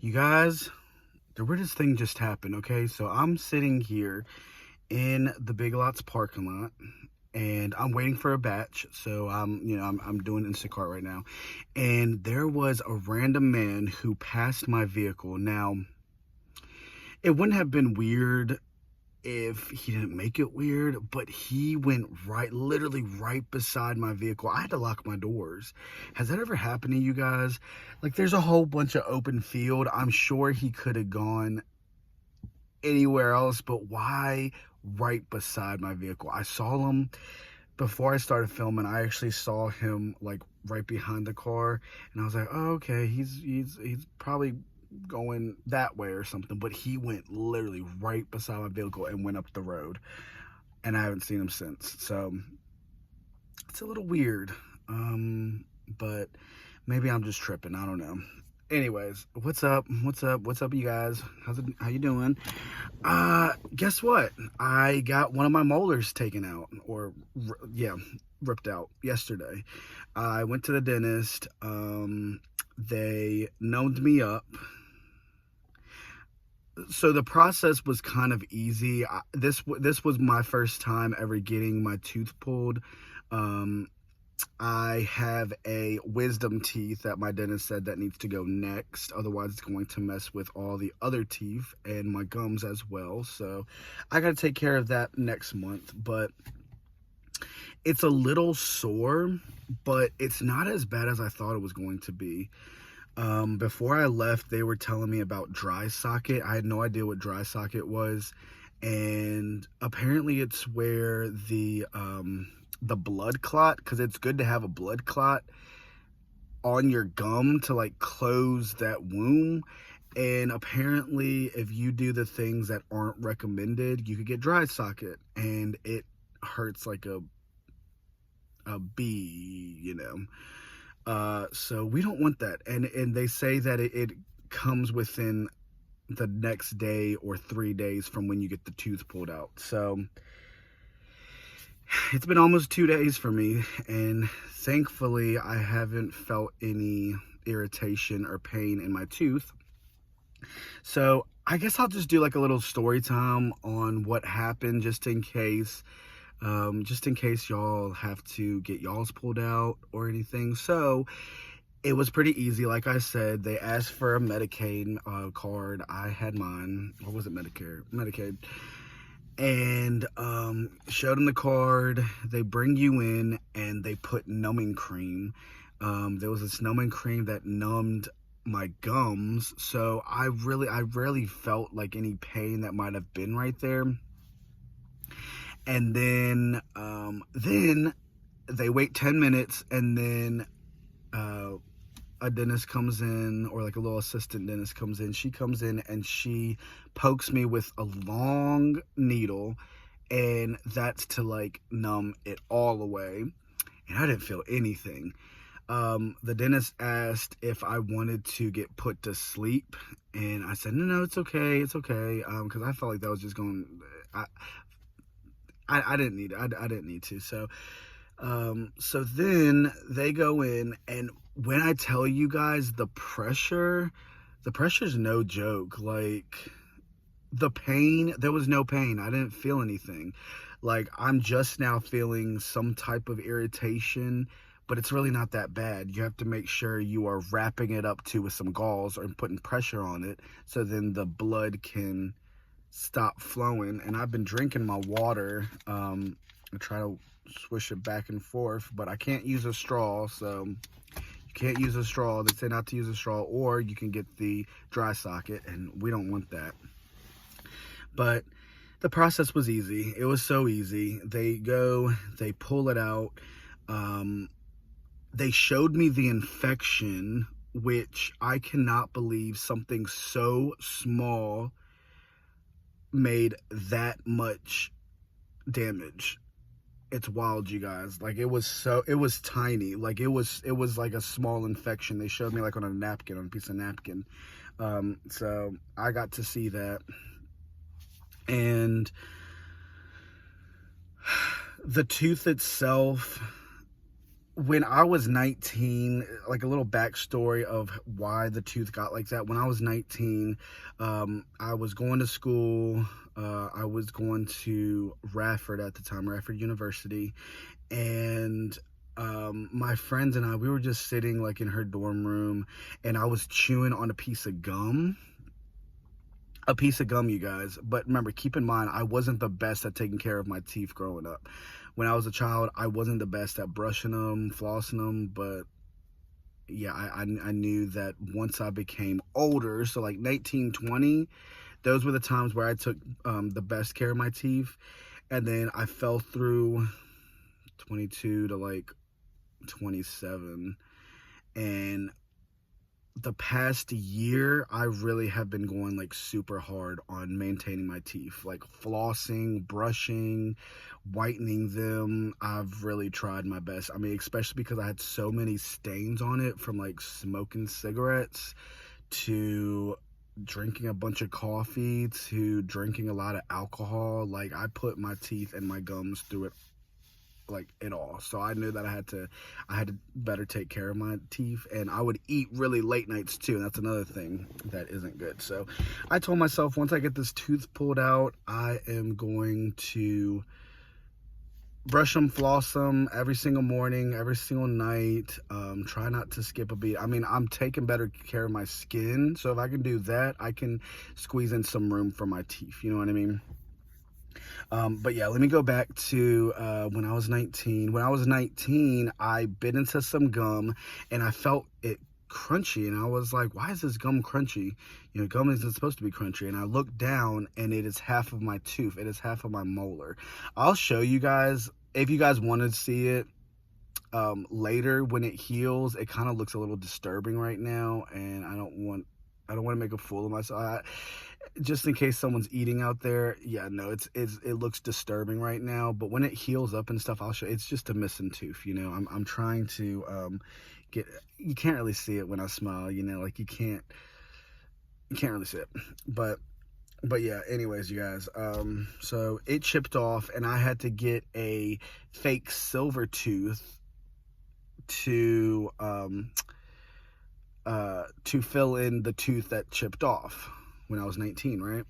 You guys, the weirdest thing just happened, okay? So I'm sitting here in the Big Lots parking lot and I'm waiting for a batch. So I'm doing Instacart right now. And there was a random man who passed my vehicle. Now, it wouldn't have been weird if he didn't make it weird, but he went literally right beside my vehicle. I had to lock my doors. Has that ever happened to you guys? Like, there's a whole bunch of open field. I'm sure he could have gone anywhere else, but why right beside my vehicle? I saw him before I started filming. I actually saw him like right behind the car, and I was like, oh, okay, he's probably going that way or something, but he went literally right beside my vehicle and went up the road, and I haven't seen him since. So it's a little weird, but maybe I'm just tripping, I don't know. Anyways, what's up, you guys? How you doing? Guess what? I got one of my molars taken out, or yeah, ripped out yesterday. I went to the dentist. They numbed me up. So the process was kind of easy. This was my first time ever getting my tooth pulled. I have a wisdom teeth that my dentist said that needs to go next. Otherwise, it's going to mess with all the other teeth and my gums as well. So I got to take care of that next month. But it's a little sore, but it's not as bad as I thought it was going to be. Before I left, they were telling me about dry socket. I had no idea what dry socket was. And apparently it's where the blood clot, because it's good to have a blood clot on your gum to like close that wound. And apparently if you do the things that aren't recommended, you could get dry socket, and it hurts like a bee, so we don't want that. And they say that it comes within the next day or 3 days from when you get the tooth pulled out. So it's been almost 2 days for me, and thankfully I haven't felt any irritation or pain in my tooth. So I guess I'll just do like a little story time on what happened, just in case y'all have to get y'all's pulled out or anything. So it was pretty easy. Like I said, they asked for a Medicaid card. I had mine. Or was it Medicare? Medicaid. And showed them the card. They bring you in and they put numbing cream. There was this numbing cream that numbed my gums, so I rarely felt like any pain that might have been right there. And then they wait 10 minutes, and then a dentist comes in, or like a little assistant dentist comes in. She comes in and she pokes me with a long needle, and that's to like numb it all away. And I didn't feel anything. The dentist asked if I wanted to get put to sleep, and I said, no, it's okay. Because I felt like that was just going, I didn't need it. I didn't need to. So then they go in, and when I tell you guys the pressure's no joke. Like, the pain, there was no pain. I didn't feel anything. Like, I'm just now feeling some type of irritation, but it's really not that bad. You have to make sure you are wrapping it up too with some gauze or putting pressure on it, so then the blood can stop flowing. And I've been drinking my water. I try to swish it back and forth, but I can't use a straw. So you can't use a straw. They say not to use a straw, or you can get the dry socket, and we don't want that. But the process was easy. It was so easy. They pull it out. They showed me the infection, which I cannot believe something so small made that much damage. It's wild, you guys. Like, it was tiny. Like, it was like a small infection. They showed me like on a piece of napkin. So I got to see that. And the tooth itself, when I was 19, like a little backstory of why the tooth got like that. When I was 19, I was going to school. I was going to Radford at the time, Radford University, and my friends and I, we were just sitting like in her dorm room, and I was chewing on a piece of gum. A piece of gum, you guys. But remember, keep in mind, I wasn't the best at taking care of my teeth growing up. When I was a child, I wasn't the best at brushing them, flossing them, but yeah, I knew that once I became older, so like 19, 20, those were the times where I took the best care of my teeth. And then I fell through 22 to like 27. And the past year, I really have been going like super hard on maintaining my teeth, like flossing, brushing, whitening them. I've really tried my best. I mean, especially because I had so many stains on it from like smoking cigarettes to drinking a bunch of coffee to drinking a lot of alcohol. Like, I put my teeth and my gums through it, like it all. So I knew that I had to better take care of my teeth, and I would eat really late nights too, and that's another thing that isn't good. So I told myself, once I get this tooth pulled out, I am going to brush them, floss them every single morning, every single night. Try not to skip a beat. I mean, I'm taking better care of my skin, so if I can do that, I can squeeze in some room for my teeth, you know what I mean? But yeah, let me go back to when I was 19. When I was 19, I bit into some gum, and I felt it crunchy, and I was like, why is this gum crunchy? You know, gum isn't supposed to be crunchy. And I looked down, and it is half of my tooth. It is half of my molar. I'll show you guys, if you guys want to see it later when it heals. It kind of looks a little disturbing right now, and I don't want to make a fool of myself. Just in case someone's eating out there, yeah, no, it looks disturbing right now. But when it heals up and stuff, I'll show. It's just a missing tooth, you know. I'm trying to get. You can't really see it when I smile, you know, like you can't really see it. But yeah. Anyways, you guys. So it chipped off, and I had to get a fake silver tooth to fill in the tooth that chipped off when I was 19, right?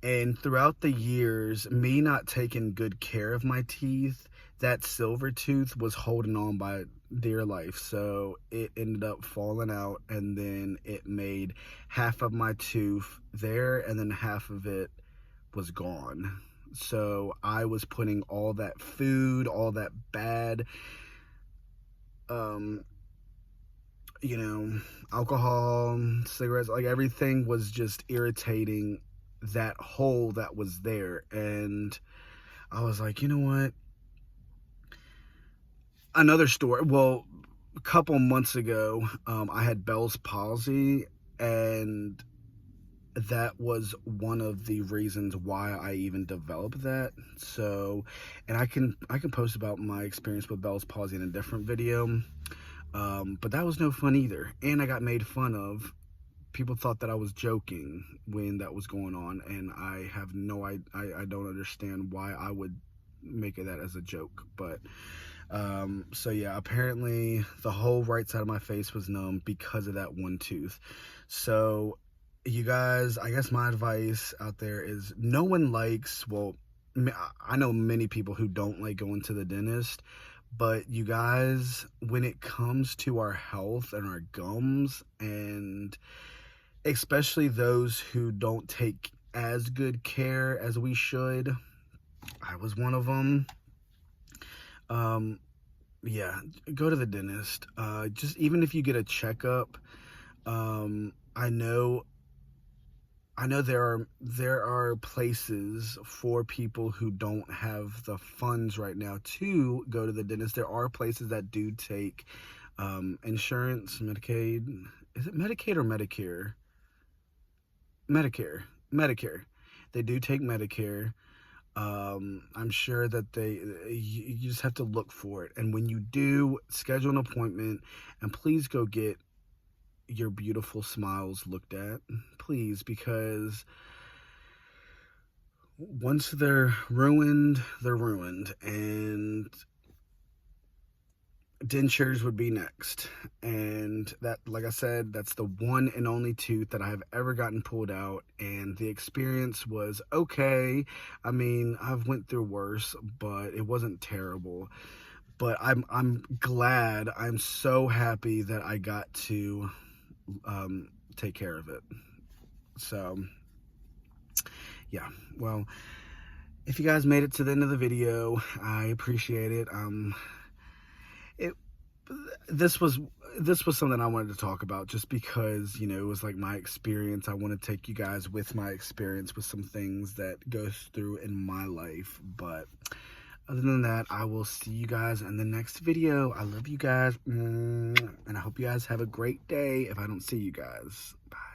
And throughout the years, me not taking good care of my teeth, that silver tooth was holding on by dear life. So it ended up falling out, and then it made half of my tooth there, and then half of it was gone. So I was putting all that food, all that bad, you know, alcohol, cigarettes, like everything was just irritating that hole that was there. And I was like, you know what? Another story. Well, a couple months ago, I had Bell's palsy, and that was one of the reasons why I even developed that. So, and I can post about my experience with Bell's palsy in a different video. But that was no fun either. And I got made fun of. People thought that I was joking when that was going on, and I have no, I don't understand why I would make it that as a joke. But so yeah, apparently the whole right side of my face was numb because of that one tooth. So you guys, I guess my advice out there is, no one likes, well, I know many people who don't like going to the dentist. But you guys, when it comes to our health and our gums, and especially those who don't take as good care as we should, I was one of them. Yeah, go to the dentist. Just even if you get a checkup, I know there are places for people who don't have the funds right now to go to the dentist. There are places that do take insurance, Medicaid. Is it Medicaid or Medicare? Medicare. They do take Medicare. I'm sure that you just have to look for it. And when you do, schedule an appointment, and please go get your beautiful smiles looked at, please, because once they're ruined, and dentures would be next. And that, like I said, that's the one and only tooth that I have ever gotten pulled out, and the experience was okay. I mean, I've went through worse, but it wasn't terrible. But I'm glad, I'm so happy that I got to take care of it. So yeah, well, if you guys made it to the end of the video, I appreciate it. It this was something I wanted to talk about, just because, you know, it was like my experience. I want to take you guys with my experience with some things that goes through in my life. But other than that, I will see you guys in the next video. I love you guys, and I hope you guys have a great day if I don't see you guys. Bye.